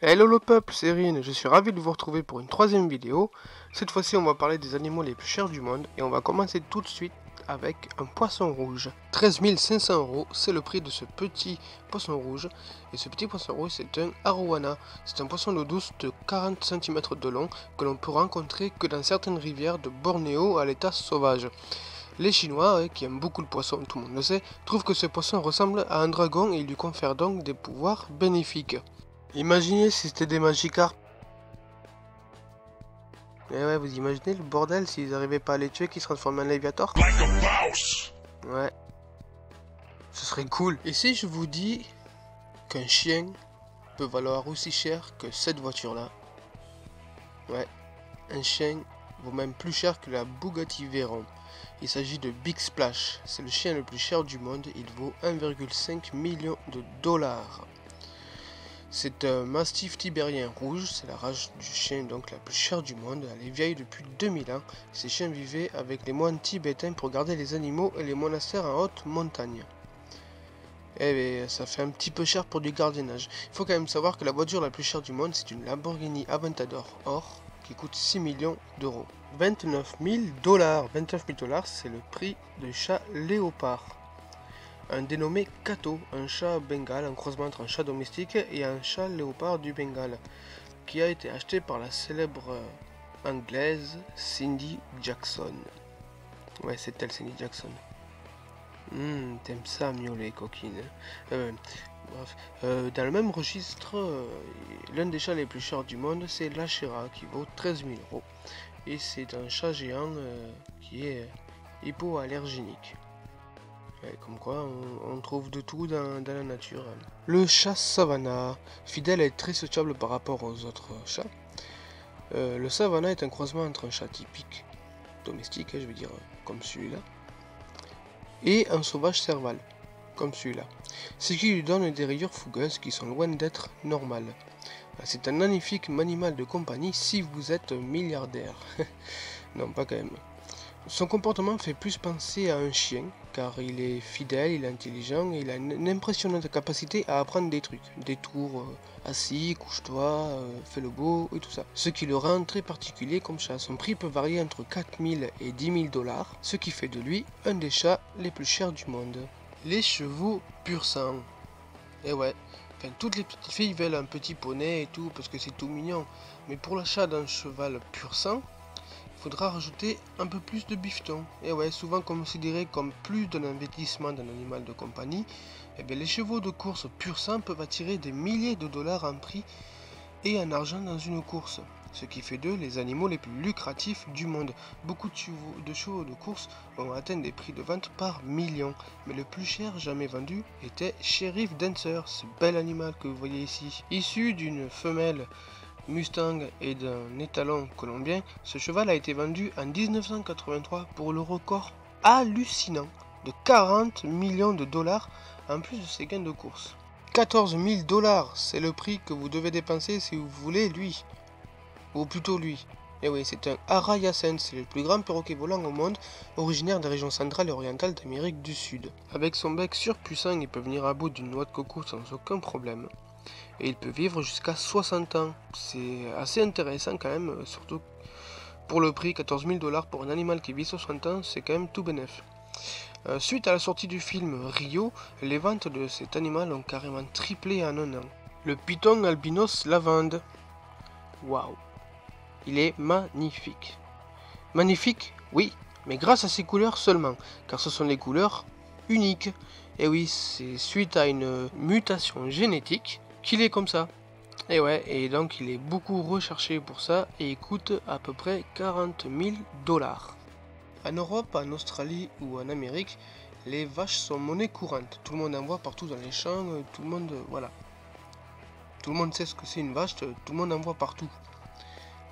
Hello le peuple, c'est Rin, je suis ravi de vous retrouver pour une troisième vidéo. Cette fois-ci on va parler des animaux les plus chers du monde et on va commencer tout de suite avec un poisson rouge. 13 500 €, c'est le prix de ce petit poisson rouge. Et ce petit poisson rouge c'est un arowana. C'est un poisson d'eau douce de 40 cm de long que l'on peut rencontrer que dans certaines rivières de Bornéo à l'état sauvage. Les Chinois, qui aiment beaucoup le poisson, tout le monde le sait, trouvent que ce poisson ressemble à un dragon et il lui confère donc des pouvoirs bénéfiques. Imaginez si c'était des Magikarp. Et ouais, vous imaginez le bordel s'ils n'arrivaient pas à les tuer, qu'ils se transforment en Léviator? Ouais, ce serait cool. Et si je vous dis qu'un chien peut valoir aussi cher que cette voiture-là? Ouais, un chien vaut même plus cher que la Bugatti Veyron. Il s'agit de Big Splash. C'est le chien le plus cher du monde. Il vaut 1,5 million de dollars. C'est un mastif tibérien rouge, c'est la race du chien donc la plus chère du monde. Elle est vieille depuis 2000 ans. Ces chiens vivaient avec les moines tibétains pour garder les animaux et les monastères en haute montagne. Eh ça fait un petit peu cher pour du gardiennage. Il faut quand même savoir que la voiture la plus chère du monde, c'est une Lamborghini Aventador Or qui coûte 6 millions d'euros. 29 000 $. 29 000 $, c'est le prix de chat léopard. Un dénommé Kato, un chat bengale, un croisement entre un chat domestique et un chat léopard du Bengale, qui a été acheté par la célèbre anglaise Cindy Jackson. Ouais, c'est elle, Cindy Jackson. T'aimes ça miauler, coquine. Bref. Dans le même registre, l'un des chats les plus chers du monde, c'est l'Ashera, qui vaut 13 000 €. Et c'est un chat géant qui est hypoallergénique. Comme quoi, on trouve de tout dans la nature. Le chat Savannah, fidèle et très sociable par rapport aux autres chats. Le Savannah est un croisement entre un chat typique, domestique, je veux dire, comme celui-là, et un sauvage serval, comme celui-là. Ce qui lui donne des rayures fougueuses qui sont loin d'être normales. C'est un magnifique animal de compagnie si vous êtes milliardaire. Non, pas quand même. Son comportement fait plus penser à un chien, car il est fidèle, il est intelligent et il a une impressionnante capacité à apprendre des trucs. Des tours assis, couche-toi, fais le beau et tout ça. Ce qui le rend très particulier comme chat. Son prix peut varier entre 4 000 et 10 000 $, ce qui fait de lui un des chats les plus chers du monde. Les chevaux pur sang. Et ouais, toutes les petites filles veulent un petit poney et tout parce que c'est tout mignon. Mais pour l'achat d'un cheval pur sang, faudra rajouter un peu plus de bifton. Et ouais, souvent considéré comme plus d'un investissement d'un animal de compagnie, les chevaux de course pur sang peuvent attirer des milliers de dollars en prix et en argent dans une course, ce qui fait d'eux les animaux les plus lucratifs du monde. Beaucoup de chevaux de course vont atteindre des prix de vente par million, mais le plus cher jamais vendu était Sheriff Dancer, ce bel animal que vous voyez ici. Issu d'une femelle Mustang et d'un étalon colombien, ce cheval a été vendu en 1983 pour le record hallucinant de 40 millions de dollars en plus de ses gains de course. 14 000 $, c'est le prix que vous devez dépenser si vous voulez lui. Ou plutôt lui. Et oui, c'est un Arrayacen, c'est le plus grand perroquet volant au monde, originaire des régions centrales et orientales d'Amérique du Sud. Avec son bec surpuissant, il peut venir à bout d'une noix de coco sans aucun problème. Et il peut vivre jusqu'à 60 ans. C'est assez intéressant quand même, surtout pour le prix, 14 000 $ pour un animal qui vit 60 ans, c'est quand même tout bénef. Suite à la sortie du film Rio, les ventes de cet animal ont carrément triplé en un an. Le python albinos lavande. Waouh, il est magnifique. Magnifique, oui, mais grâce à ses couleurs seulement, car ce sont les couleurs uniques. Et oui, c'est suite à une mutation génétique qu'il est comme ça. Et ouais, et donc il est beaucoup recherché pour ça et il coûte à peu près 40 000 $. En Europe, en Australie ou en Amérique, les vaches sont monnaie courante. Tout le monde en voit partout dans les champs, tout le monde, voilà. Tout le monde sait ce que c'est une vache, tout le monde en voit partout.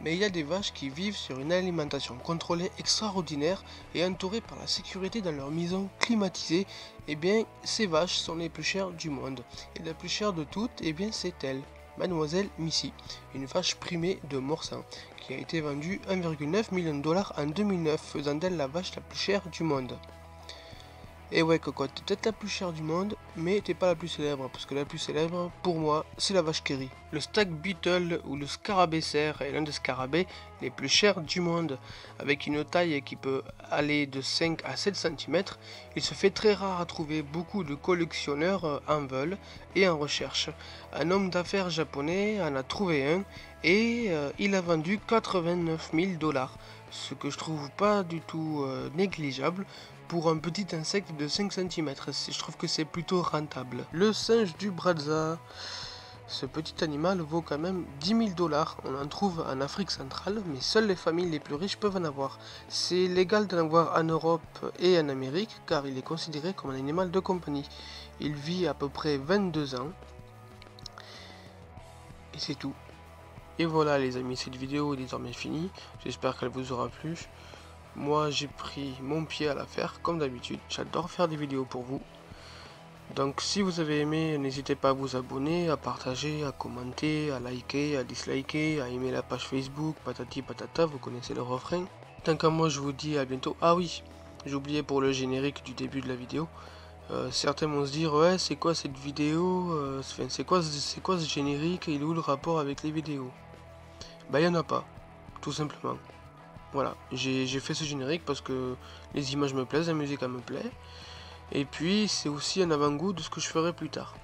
Mais il y a des vaches qui vivent sur une alimentation contrôlée extraordinaire et entourées par la sécurité dans leur maison climatisée. Et bien, ces vaches sont les plus chères du monde. Et la plus chère de toutes, et bien c'est elle, Mademoiselle Missy, une vache primée de Morsan, qui a été vendue 1,9 million de $ en 2009, faisant d'elle la vache la plus chère du monde. Et ouais cocotte, t'es peut-être la plus chère du monde, mais t'es pas la plus célèbre, parce que la plus célèbre, pour moi, c'est la vache qui rit. Le Stag Beetle ou le Scarabée cerf est l'un des scarabées les plus chers du monde. Avec une taille qui peut aller de 5 à 7 cm, il se fait très rare à trouver. Beaucoup de collectionneurs en veulent et en recherchent. Un homme d'affaires japonais en a trouvé un et il a vendu 89 000 $, ce que je trouve pas du tout négligeable pour un petit insecte de 5 cm. Je trouve que c'est plutôt rentable. Le singe du Brazza. Ce petit animal vaut quand même 10 000 $. On en trouve en Afrique centrale, mais seules les familles les plus riches peuvent en avoir. C'est légal d'en avoir en Europe et en Amérique, car il est considéré comme un animal de compagnie. Il vit à peu près 22 ans. Et c'est tout. Et voilà les amis, cette vidéo est désormais finie. J'espère qu'elle vous aura plu. Moi j'ai pris mon pied à la faire comme d'habitude, j'adore faire des vidéos pour vous. Donc si vous avez aimé, n'hésitez pas à vous abonner, à partager, à commenter, à liker, à disliker, à aimer la page Facebook, patati patata, vous connaissez le refrain. Tant qu'à moi je vous dis à bientôt. Ah oui, j'ai oublié pour le générique du début de la vidéo. Certains vont se dire ouais c'est quoi cette vidéo, c'est quoi ce générique, il est où le rapport avec les vidéos? Bah il n'y en a pas, tout simplement. Voilà, j'ai fait ce générique parce que les images me plaisent, la musique elle me plaît. Et puis c'est aussi un avant-goût de ce que je ferai plus tard.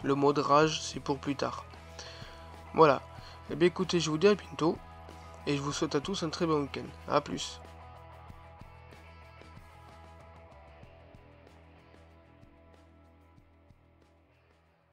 Le mode rage c'est pour plus tard. Voilà, et bien écoutez je vous dis à bientôt. Et je vous souhaite à tous un très bon week-end. A plus.